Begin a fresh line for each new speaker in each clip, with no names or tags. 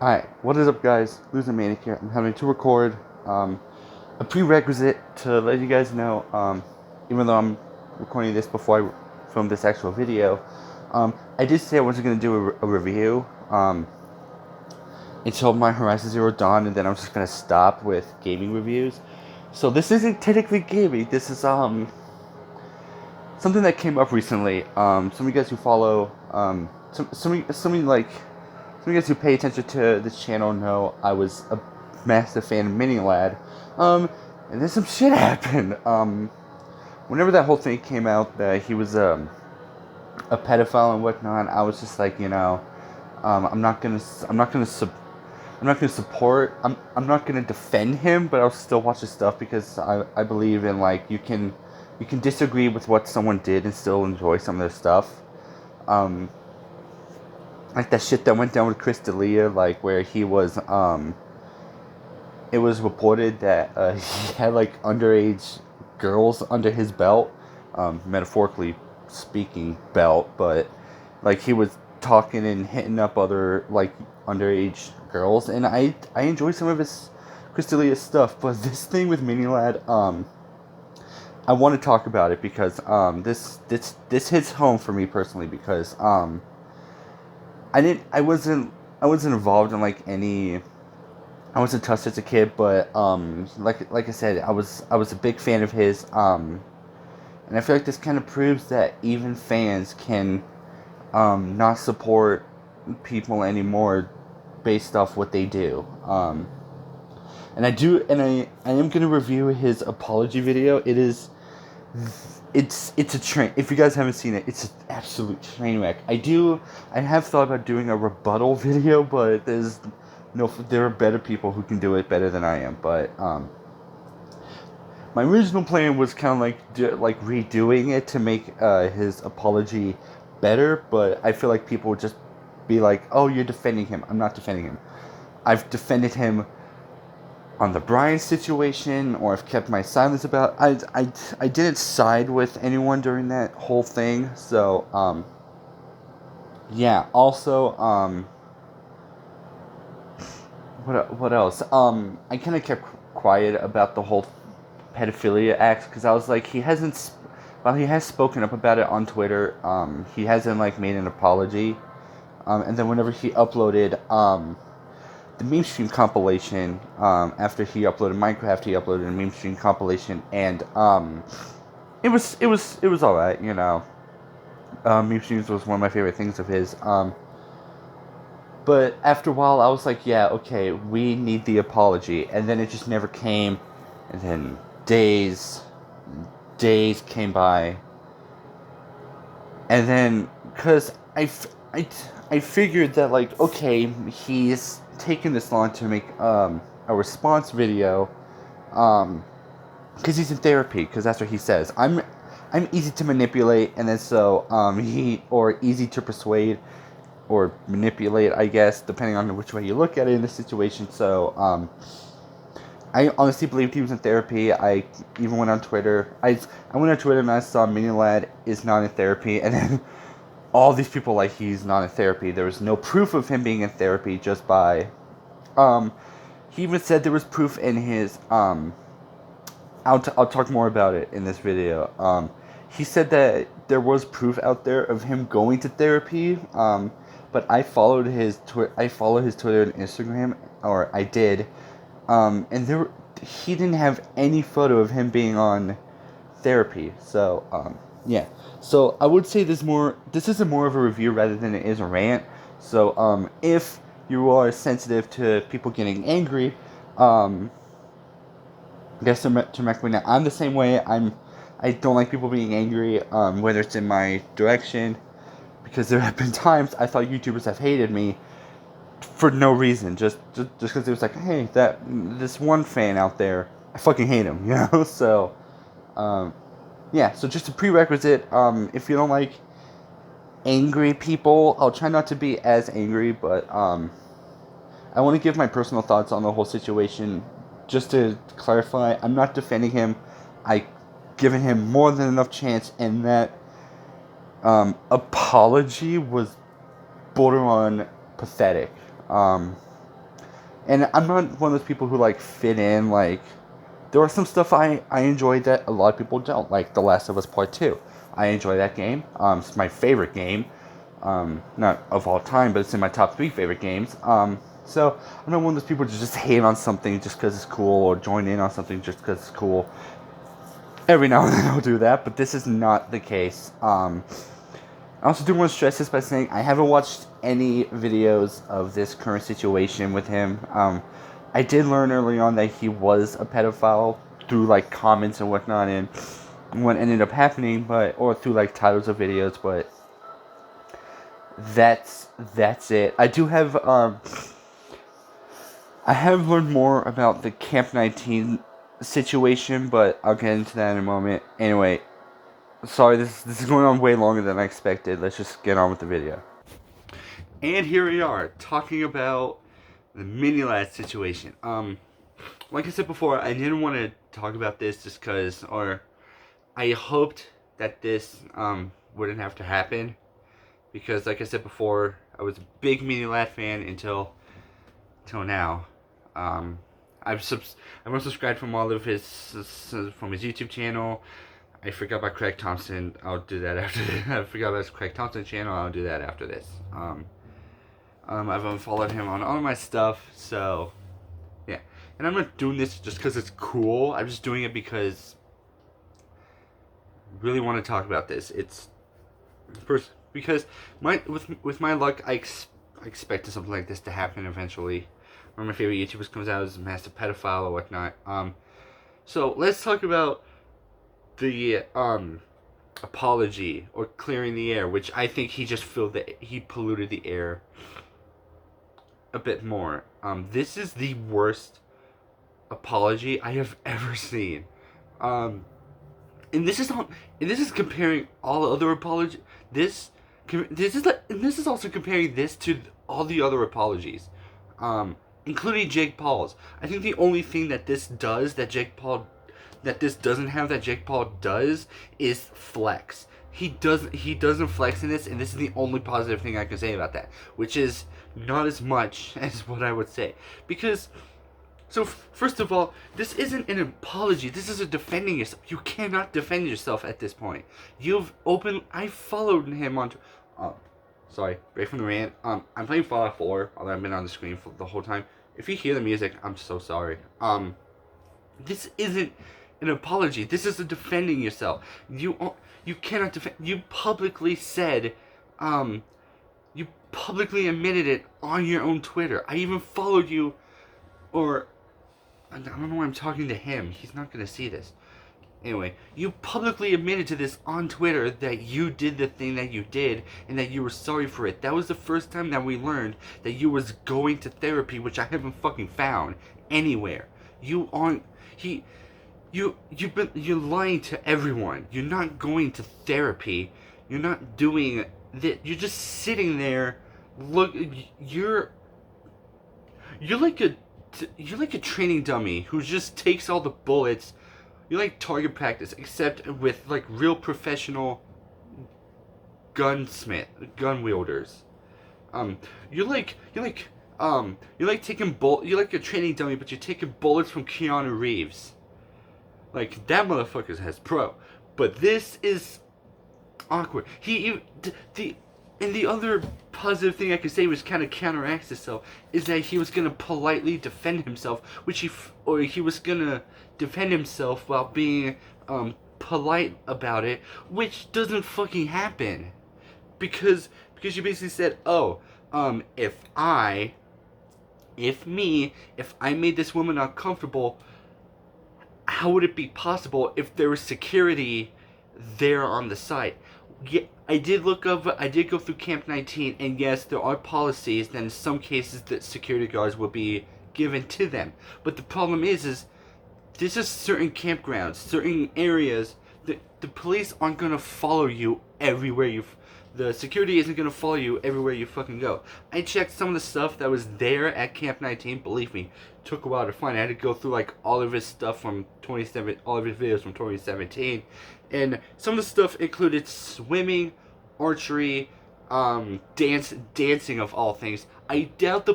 Hi, what is up, guys? Loser Manic here. I'm having to record a prerequisite to let you guys know, even though I'm recording this before I film this actual video, I did say I wasn't going to do a review until my Horizon Zero Dawn, and then I'm just going to stop with gaming reviews. So this isn't technically gaming. This is something that came up recently. Some of you guys who follow, some of you guys who pay attention to this channel know I was a massive fan of Mini Lad. And then some shit happened. Whenever that whole thing came out that he was a pedophile and whatnot, I was just like, I'm not gonna support. I'm not gonna defend him, but I'll still watch his stuff because I believe in, like, you can disagree with what someone did and still enjoy some of their stuff. Like that shit that went down with Chris D'Elia, like where he was, it was reported that he had like underage girls under his belt, metaphorically speaking belt, but like he was talking and hitting up other like underage girls, and I enjoy some of his Chris D'Elia stuff, but this thing with Mini Lad, I want to talk about it because this hits home for me personally because I wasn't involved in like any. I wasn't touched as a kid, but like I said, I was a big fan of his, and I feel like this kind of proves that even fans can not support people anymore based off what they do. And I am gonna review his apology video. It's a train. If you guys haven't seen it, it's an absolute train wreck. I have thought about doing a rebuttal video, but there are better people who can do it better than I am. But my original plan was kind of like redoing it to make his apology better. But I feel like people would just be like, "Oh, you're defending him." I'm not defending him. I've defended him on the Brian situation, or I've kept my silence about. I didn't side with anyone during that whole thing, so yeah. Also, what else? I kind of kept quiet about the whole pedophilia act because I was like, while he has spoken up about it on Twitter, he hasn't like made an apology. And then whenever he uploaded the meme stream compilation, after he uploaded Minecraft, he uploaded a meme stream compilation, and it was all right, Meme streams was one of my favorite things of his. But after a while, I was like, yeah, okay, we need the apology, and then it just never came, and then days came by, and then because I figured that, like, okay, he's taken this long to make a response video, because he's in therapy, because that's what he says. I'm easy to manipulate, and then so easy to persuade or manipulate, I guess, depending on which way you look at it in this situation. So I honestly believed he was in therapy. I even went on Twitter. I went on Twitter and I saw Mini Lad is not in therapy, and then all these people like he's not in therapy. There was no proof of him being in therapy, just by he even said there was proof in his I'll talk more about it in this video. He said that there was proof out there of him going to therapy. But I followed his Twitter and Instagram, or I did, and he didn't have any photo of him being on therapy. So yeah. So I would say this is more of a review rather than it is a rant. So if you are sensitive to people getting angry, I guess to recommend that. I'm the same way. I don't like people being angry, whether it's in my direction, because there have been times I thought YouTubers have hated me for no reason, just because it was like, hey, this one fan out there, I fucking hate him, So, yeah. So just a prerequisite. If you don't like angry people, I'll try not to be as angry, but I want to give my personal thoughts on the whole situation. Just to clarify, I'm not defending him. I've given him more than enough chance, and that apology was borderline pathetic. And I'm not one of those people who, like, fit in, like, there are some stuff I enjoyed that a lot of people don't, like The Last of Us Part 2. I enjoy that game. It's my favorite game. Not of all time, but it's in my top 3 favorite games. So I'm not one of those people who just hate on something just because it's cool, or join in on something just because it's cool. Every now and then I'll do that, but this is not the case. I also do want to stress this by saying I haven't watched any videos of this current situation with him. I did learn early on that he was a pedophile through, like, comments and whatnot, and what ended up happening, or through, like, titles of videos, but that's it. I have learned more about the Camp 19 situation, but I'll get into that in a moment. Anyway, sorry, this is going on way longer than I expected. Let's just get on with the video. And here we are, talking about the mini lad situation. Like I said before, I didn't want to talk about this just because, or I hoped that this wouldn't have to happen, because like I said before, I was a big mini lad fan until now. I'm unsubscribed from all of his YouTube channel. I forgot about Craig Thompson. I'll do that after this. I forgot about his Craig Thompson channel. I'll do that after this. I've unfollowed him on all my stuff, so yeah. And I'm not doing this just because it's cool. I'm just doing it because I really want to talk about this. It's first because with my luck, I expected something like this to happen eventually. One of my favorite YouTubers comes out as a massive pedophile or whatnot. So let's talk about the apology or clearing the air, which I think he just he polluted the air a bit more. This is the worst apology I have ever seen. And this is comparing all other apologies. This is also comparing this to all the other apologies, including Jake Paul's. I think the only thing that this does that this doesn't have that Jake Paul does is flex. He doesn't flex in this, and this is the only positive thing I can say about that, which is not as much as what I would say. Because, so first of all, this isn't an apology. This is a defending yourself. You cannot defend yourself at this point. I followed him on. Sorry, break from the rant. I'm playing Fallout 4, although I've been on the screen for the whole time. If you hear the music, I'm so sorry. This isn't an apology. This is a defending yourself. You cannot defend. You publicly said, you publicly admitted it on your own Twitter. I even followed you, or I don't know why I'm talking to him. He's not gonna see this. Anyway, you publicly admitted to this on Twitter that you did the thing that you did and that you were sorry for it. That was the first time that we learned that you was going to therapy, which I haven't fucking found anywhere. You're lying to everyone. You're not going to therapy. You're not doing that. You're just sitting there. Look, you're like a training dummy who just takes all the bullets. You're like target practice, except with like real professional gun wielders. You're like a training dummy, but you're taking bullets from Keanu Reeves. Like, that motherfucker has pro. But this is awkward. And the other positive thing I could say, which kind of counteracts itself, is that he was gonna politely defend himself, he was gonna defend himself while being polite about it, which doesn't fucking happen, because you basically said, if I made this woman uncomfortable, how would it be possible if there was security there on the site? Yeah, I did go through Camp 19, and yes, there are policies that in some cases that security guards will be given to them. But the problem is there's just certain campgrounds, certain areas, the police aren't going to follow you everywhere the security isn't going to follow you everywhere you fucking go. I checked some of the stuff that was there at Camp 19, believe me, took a while to find. I had to go through like all of his stuff from all of his videos from 2017, and some of the stuff included swimming, archery, dancing of all things. I doubt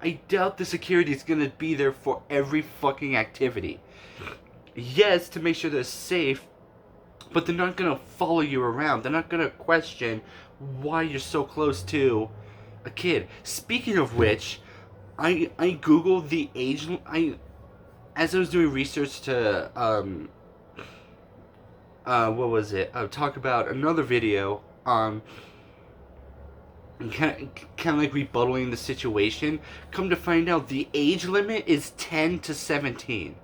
I doubt the security is gonna be there for every fucking activity. Yes, to make sure they're safe, but they're not gonna follow you around. They're not gonna question why you're so close to a kid. Speaking of which, I googled the age. As I was doing research to what was it? Talk about another video. Kind of like rebuttaling the situation. Come to find out, the age limit is 10 to 17.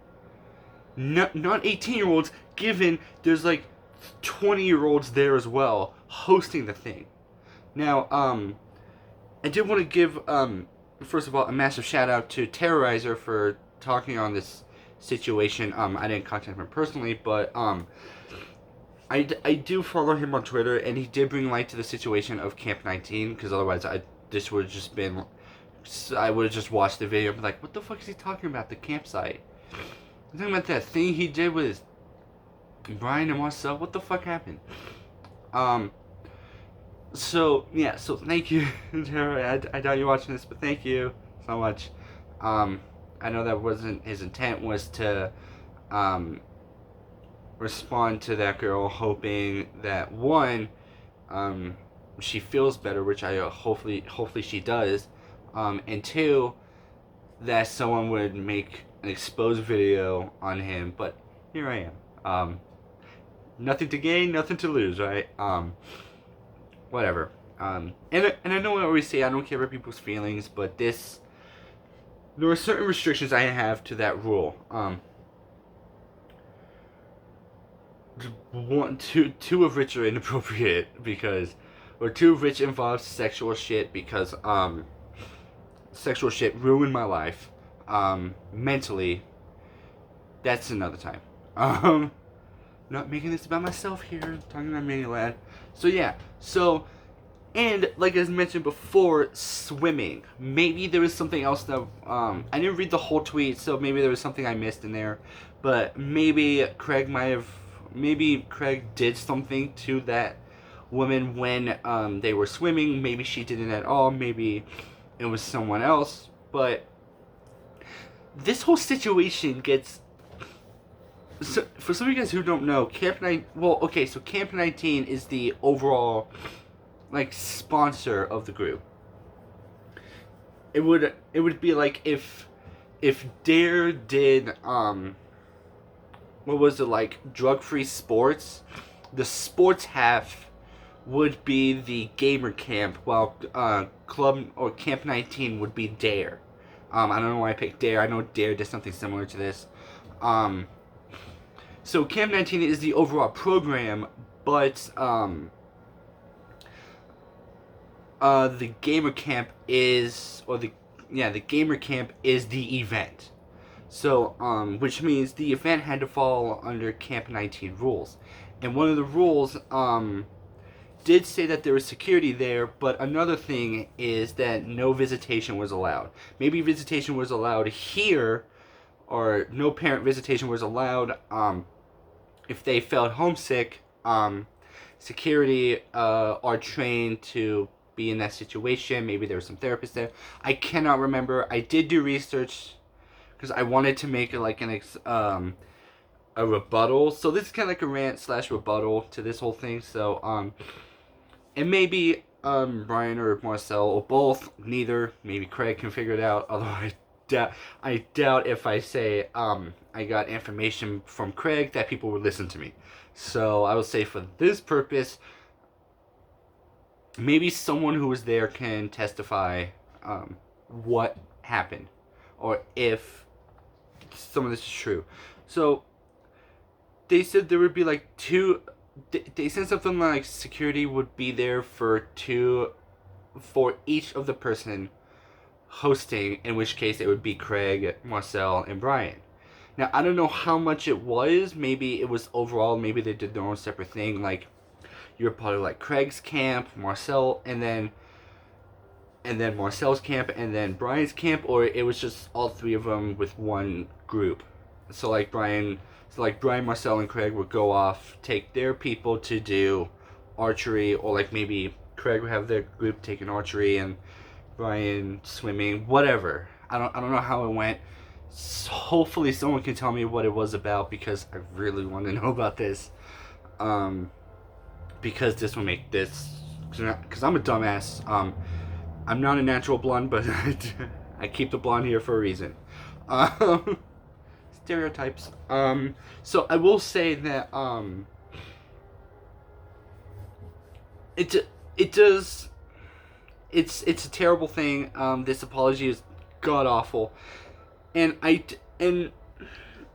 Not 18-year-olds. Given there's like 20-year-olds there as well hosting the thing. Now, I did want to give first of all a massive shout out to Terrorizer for talking on this situation. I didn't contact him personally, but I do follow him on Twitter, and he did bring light to the situation of Camp 19, because otherwise this would have just been, I would have just watched the video and been like, what the fuck is he talking about, the campsite? I'm talking about that thing he did with Brian and Marcel. What the fuck happened? So thank you, Tara. I doubt you're watching this, but thank you so much. I know that wasn't his intent, was to respond to that girl, hoping that one, she feels better, which I hopefully she does, and two, that someone would make an exposed video on him. But here I am. Nothing to gain, nothing to lose, right? Whatever. And I know I always say I don't care about people's feelings, but there are certain restrictions I have to that rule. Two of which are inappropriate two of which involves sexual shit, because sexual shit ruined my life mentally. That's another time. Not making this about myself here, talking about Mini Lad. And like I mentioned before, swimming. Maybe there was something else that I didn't read the whole tweet, so maybe there was something I missed in there. But maybe Craig did something to that woman when they were swimming. Maybe she didn't at all. Maybe it was someone else. But this whole situation gets. So, for some of you guys who don't know, Camp 19 is the overall, like, sponsor of the group. It would be like if Dare did what was it, like, drug-free sports, the sports half would be the gamer camp, while Club or Camp 19 would be Dare. I don't know why I picked Dare. I know Dare did something similar to this. So Camp 19 is the overall program, but the gamer camp is the gamer camp is the event. So which means the event had to fall under Camp 19 rules, and one of the rules did say that there was security there, but another thing is that no visitation was allowed. Maybe visitation was allowed here, or no parent visitation was allowed. If they felt homesick, security are trained to be in that situation. Maybe there was some therapist there. I cannot remember. I did do research because I wanted to make it like a rebuttal. So this is kind of like a rant / rebuttal to this whole thing. So and maybe Brian or Marcel or both, neither. Maybe Craig can figure it out. Although I doubt if I say I got information from Craig that people would listen to me. So I would say for this purpose, maybe someone who was there can testify what happened, or if some of this is true. So they said there would be like two. They said something like security would be there for each of the person hosting, in which case it would be Craig, Marcel, and Brian. Now, I don't know how much it was. Maybe it was overall. Maybe they did their own separate thing. Like, you're part of like Craig's camp, Marcel, and then Marcel's camp, and then Brian's camp, or it was just all three of them with one group. So like Brian, Marcel, and Craig would go off, take their people to do archery, or like maybe Craig would have their group taking archery, and Brian swimming, whatever. I don't know how it went. Hopefully someone can tell me what it was about, because I really want to know about this. Because this will make this, because I'm a dumbass. I'm not a natural blonde, but I keep the blonde here for a reason. Stereotypes. So I will say that it does. It's a terrible thing. This apology is god awful, and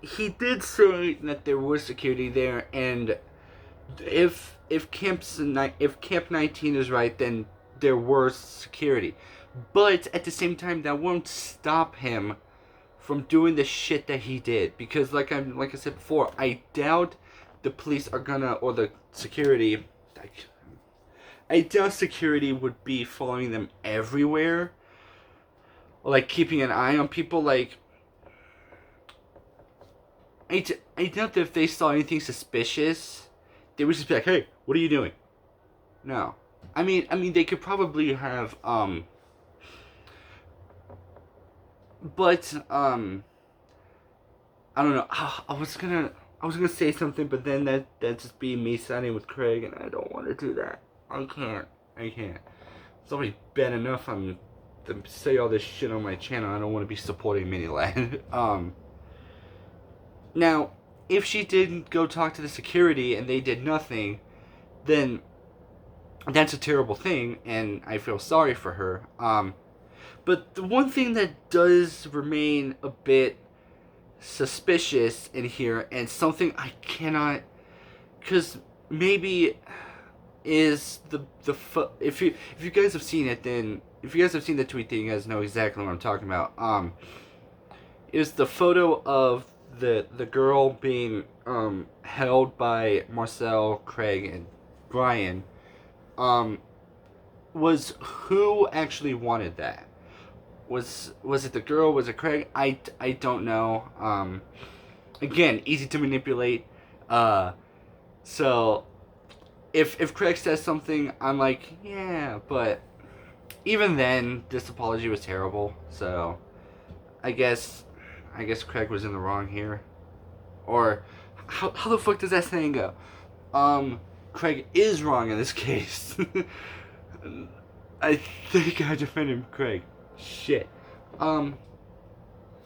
he did say that there was security there, and if Camp 19 is right, then there was security. But at the same time, that won't stop him from doing the shit that he did, because like I said before, I doubt the police are gonna, or the security, I doubt security would be following them everywhere, or like keeping an eye on people. Like, I doubt that if they saw anything suspicious, they would just be like, "Hey, what are you doing?" No, I mean they could probably have but I don't know. I was gonna say something, but then that's just be me siding with Craig, and I don't want to do that. I can't. It's already bad enough I'm to say all this shit on my channel. I don't want to be supporting Minilad. Now, if she didn't go talk to the security and they did nothing, then that's a terrible thing, and I feel sorry for her. But the one thing that does remain a bit suspicious in here, and something I cannot, because maybe is if you guys have seen it, then if you guys have seen the tweet, then you guys know exactly what I'm talking about. Is the photo of the girl being held by Marcel, Craig, and Brian. Was who actually wanted that? Was it the girl? Was it Craig? I don't know. Again, easy to manipulate. So if Craig says something, I'm like, yeah, but even then, this apology was terrible. So I guess Craig was in the wrong here. Or how the fuck does that saying go? Craig is wrong in this case. I think I defended Craig. Shit. So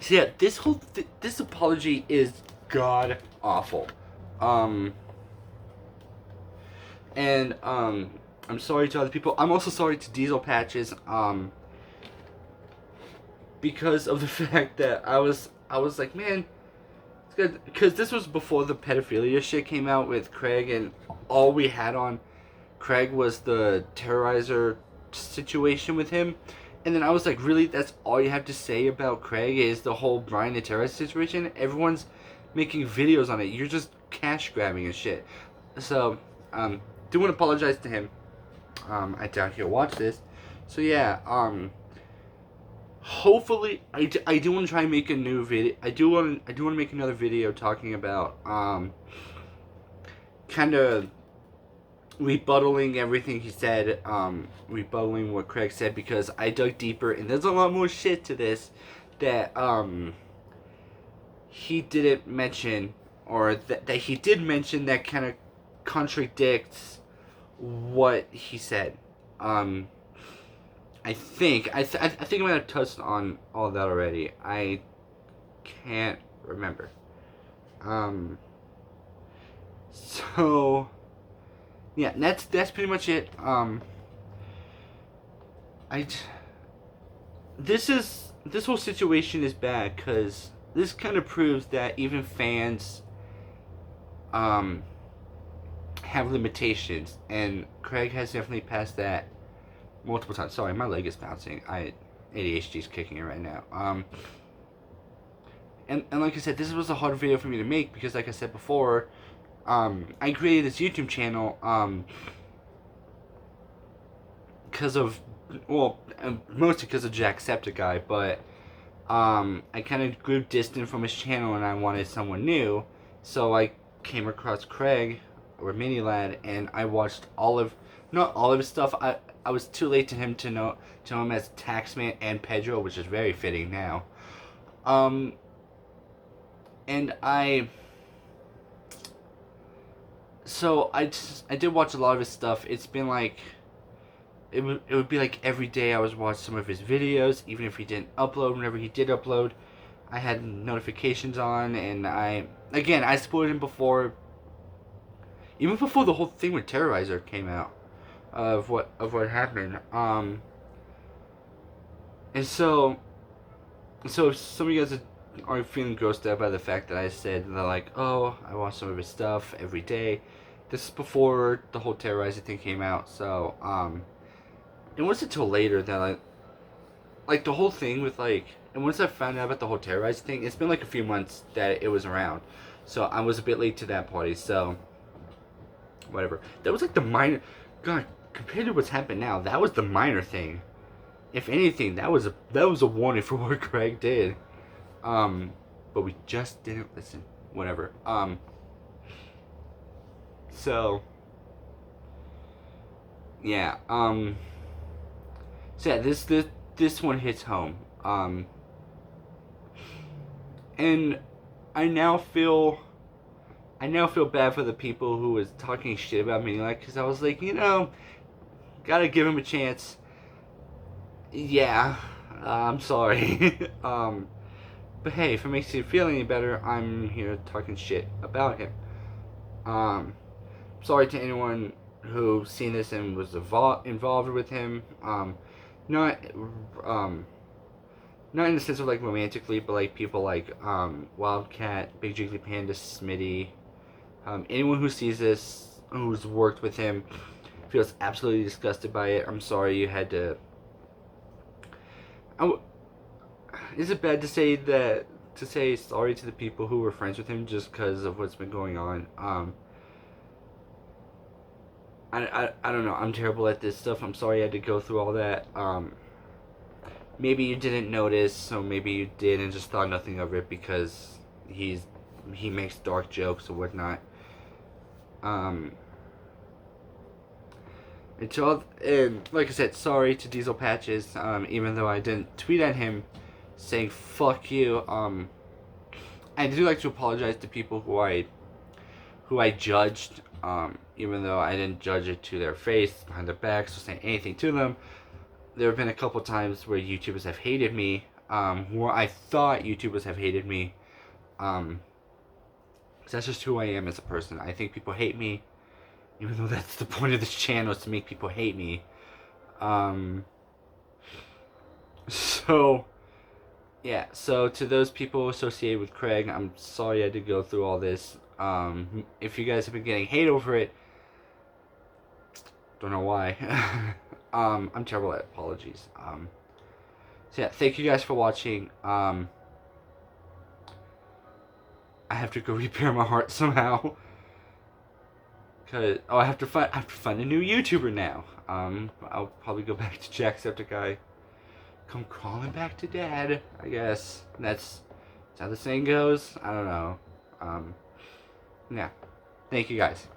yeah, this apology is god awful. And I'm sorry to other people. I'm also sorry to Diesel Patches. Because of the fact that I was like, man, it's good, because this was before the pedophilia shit came out with Craig, and all we had on Craig was the terrorizer situation with him. And then I was like, really, that's all you have to say about Craig is the whole Brian the terrorist situation? Everyone's making videos on it. You're just cash grabbing and shit. So, do want to apologize to him. I doubt he'll watch this. So yeah, hopefully, I do want to try and make a new video. I do want to make another video talking about kind of rebuttaling everything he said, rebuttaling what Craig said, because I dug deeper and there's a lot more shit to this that he didn't mention, or that he did mention, that kind of contradicts what he said. I think I think I might have touched on all that already. I can't remember. So yeah, that's pretty much it. This whole situation is bad, because this kind of proves that even fans have limitations, and Craig has definitely passed that multiple times. Sorry, my leg is bouncing. ADHD is kicking in right now. And like I said, this was a hard video for me to make, because like I said before, I created this YouTube channel because of, well, mostly because of Jacksepticeye, but I kind of grew distant from his channel and I wanted someone new, so I came across Craig, or Minilad, and I watched not all of his stuff. I was too late to know him as Taxman and Pedro, which is very fitting now. And so I did watch a lot of his stuff. It's been like it would be like every day I was watching some of his videos, even if he didn't upload. Whenever he did upload, I had notifications on, and I supported him before, even before the whole thing with Terrorizer came out, of what happened. And so if some of you guys are feeling grossed out by the fact that I said that, like, oh, I watch some of his stuff every day, this is before the whole Terrorizer thing came out. So it wasn't until later that I, like, the whole thing with, like, and once I found out about the whole Terrorizer thing, it's been like a few months that it was around, so I was a bit late to that party. So whatever. That was like the minor. God, compared to what's happened now, that was the minor thing. If anything, that was a warning for what Craig did. But we just didn't listen. Whatever. So yeah. So yeah, this one hits home. And I now feel bad for the people who was talking shit about me, like, because I was like, gotta give him a chance. Yeah, I'm sorry. But hey, if it makes you feel any better, I'm here talking shit about him. Sorry to anyone who seen this and was involved with him. Not in the sense of, like, romantically, but like people like Wildcat, Big Jiggly Panda, Smitty. Anyone who sees this, who's worked with him, feels absolutely disgusted by it. I'm sorry you had to. Is it bad to say sorry to the people who were friends with him just because of what's been going on? I don't know. I'm terrible at this stuff. I'm sorry I had to go through all that. Maybe you didn't notice, so maybe you did and just thought nothing of it because he makes dark jokes or whatnot. And like I said, sorry to Diesel Patches. Even though I didn't tweet at him saying fuck you. I do like to apologize to people who I judged. Even though I didn't judge it to their face, behind their backs, or saying anything to them. There have been a couple times where YouTubers have hated me, where I thought YouTubers have hated me. Cause that's just who I am as a person. I think people hate me, even though that's the point of this channel, is to make people hate me. So yeah, so to those people associated with Craig, I'm sorry I had to go through all this. If you guys have been getting hate over it, don't know why. I'm terrible at apologies. So yeah, thank you guys for watching. I have to go repair my heart somehow. Cause I have to find a new YouTuber now. I'll probably go back to Jacksepticeye. Come crawling back to Dad, I guess. That's how the saying goes. I don't know. Yeah. Thank you guys.